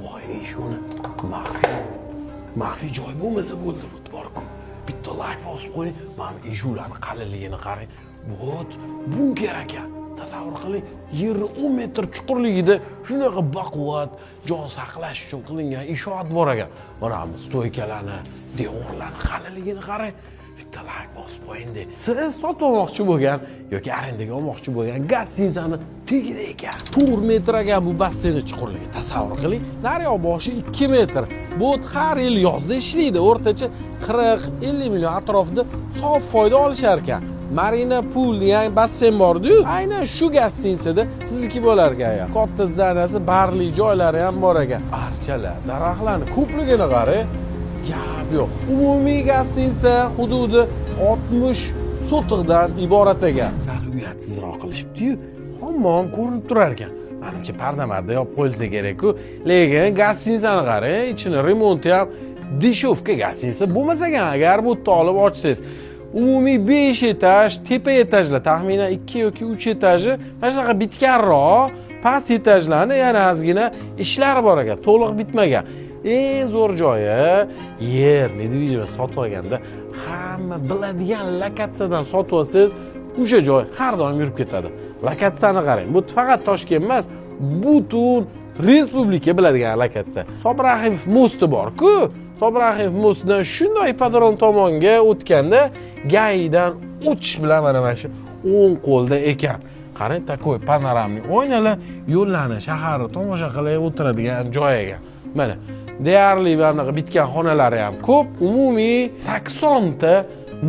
voy shuni maxfiy joy bo'lmasa bo'ldi bor-ku. Bitta like bosib qo'ying, mana eshularni qalinligini qarang. Bunker ekan. Tasavvur qiling, yerni 10 metr chuqurligida shunaqa baquvvat jon saqlash uchun qilingan inshoot bor ekan. Mana bu stoykalarni, devorlarni qalinligini qarang. Bitta like bosib qo'ying-da. Siz sotmoqchi bo'lgan yoki arendaga olmoqchi bo'lgan gastitsani tagida ekan. 4 metr ekan bu basseyn chuqurligi. Tasavvur qiling, daryo boshi 2 metr. Bot har yil yozda ishlaydi. O'rtacha 40-50 million atrofida sof foyda olishar ekan. Marina Pool degan basseyn bor-ku. Aynan shu gastinsada sizniki bo'lar ekan. Katta zdaniyasi, barli joylari ham bor ekan. Archalar, daraxtlarni ko'pligini qarang. Gap yo'q. Umumiy gastinsa hududi 60 sotiqdan iborat ekan. Sal uyatsizroq qilishibdi-yu, hammom ko'rinib turar ekan. Menimcha parda-marda yopib qo'yilsa kerak-ku. Lekin gastinsani qarang, ichini remonti ham deshovka gastinsa bo'lmasa ekan, agar bu yerda olib ochsangiz. Umumiy 5 etaj, tepa etajlar taxminan 2 yoki 3 etaji mana shunaqa bitganroq, past etajlarni yana ozgina ishlar bor ekan, to'liq bitmagan. Eng zo'r joyi yer, nedvijima sotib olganda hamma biladigan lokatsiyadan sotib olsangiz, o'sha joy har doim yurib ketadi. Lokatsiyani qarang. Bu faqat Toshkent emas, butun respublika biladigan lokatsiya. Sobrahimov mosti bor-ku. Sobrahimov mostidan shunday ipodrom tomonga o'tganda gaydan o'tish bilan mana shu o'ng qo'lda ekan. Qarang, takoy panoramli oynalar, yo'llarni, shaharni tomosha qilib o'tiradigan joy ekan. Mana deyarli bunaqa bitgan xonalari ham ko'p. Umumiy 80 ta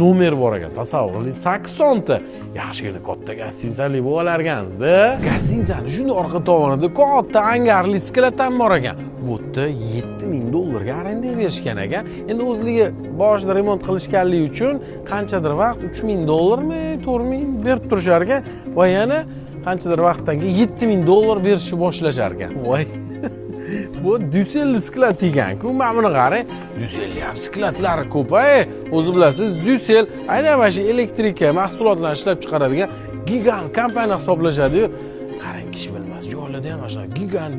nomer bor ekan. Tasavvur qiling, 80 ta. Yaxshigina katta gastinsali bo'largansiz-da. Gastinsani shunday orqa tomonida katta angarli sklat ham bor ekan. Bu yerda $7,000 ga arendaga berishgan ekan. Endi o'zligi boshida remont qilishganligi uchun qanchadir vaqt $3,000 mi, $4,000 berib turishar ekan va yana qanchadir vaqtdan keyin $7,000 berishni boshlashar ekan. Voy. Bu Düsel sklat ekan-ku, mana buni qarang. Düsel ham sklatlari ko'p-a. O'zi bilasiz, Düsel aynan mana shu elektrika mahsulotlarini ishlab chiqaradigan gigant kompaniya hisoblashadi-yu. Qarang, kishi bilmas, joylarda ham mana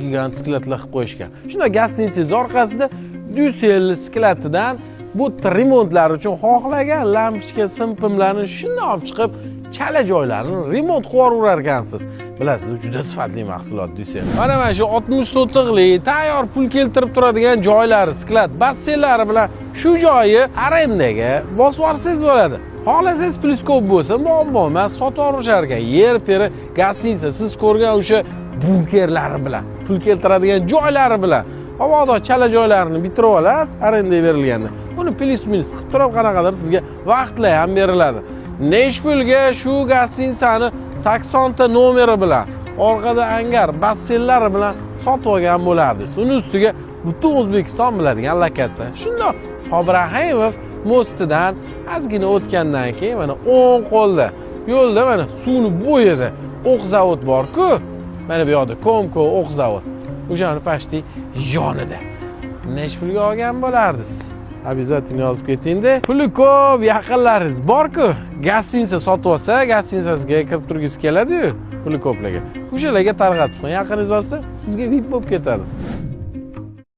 gigant sklatlar qilib qo'yishgan. Shunda gastinsiz orqasida Düsel sklatidan bu remontlar uchun xohlagan lampochka simpimlarni shunday olib chiqib, chala joylarni remont qilib yurar ekansiz. Bilasiz, juda sifatli mahsulot Düsel. Mana shu 60 sotiqlik tayyor pul keltirib turadigan joylari, sklat, basseynlari bilan shu joyi arendaga bosib olsangiz bo'ladi. Xohlasangiz plyus ko'p bo'lsa, muammo emas, sotib olishar ekan. Yer peri gastinsa siz ko'rgan o'sha bunkerlari bilan, pul keltiradigan joylari bilan havoda chala joylarini bitirib olasiz, arendaga berilganda. Buni plyus-minus qilib turib qanaqadir sizga vaqtlar ham beriladi. Nesh pulga shu gastinsani 80 ta nomeri bilan, orqada angar, basseynlari bilan sotib olgan bo'lardingiz. Uning ustiga butun O'zbekiston biladigan lokatsiya. Shunda Sobrahimov mostidan ozgina o'tgandan keyin mana o'ng qo'lda yo'lda mana suvni bo'yida o'q zavod bor-ku. Mana bu yoqda Komko o'q zavod. O'shani pashti yonida. Nesh pulga olgan bo'lardingiz? Обязательно yozib keting-da. Puli ko'p yaqinlaringiz bor-ku, gastinsa sotib olsa, gastinsasiga kirib turgingiz keladi-yu, puli ko'plarga. O'shalarga tarqatib qo'ying. Yaqiningizda sizga VIP bo'lib ketadi.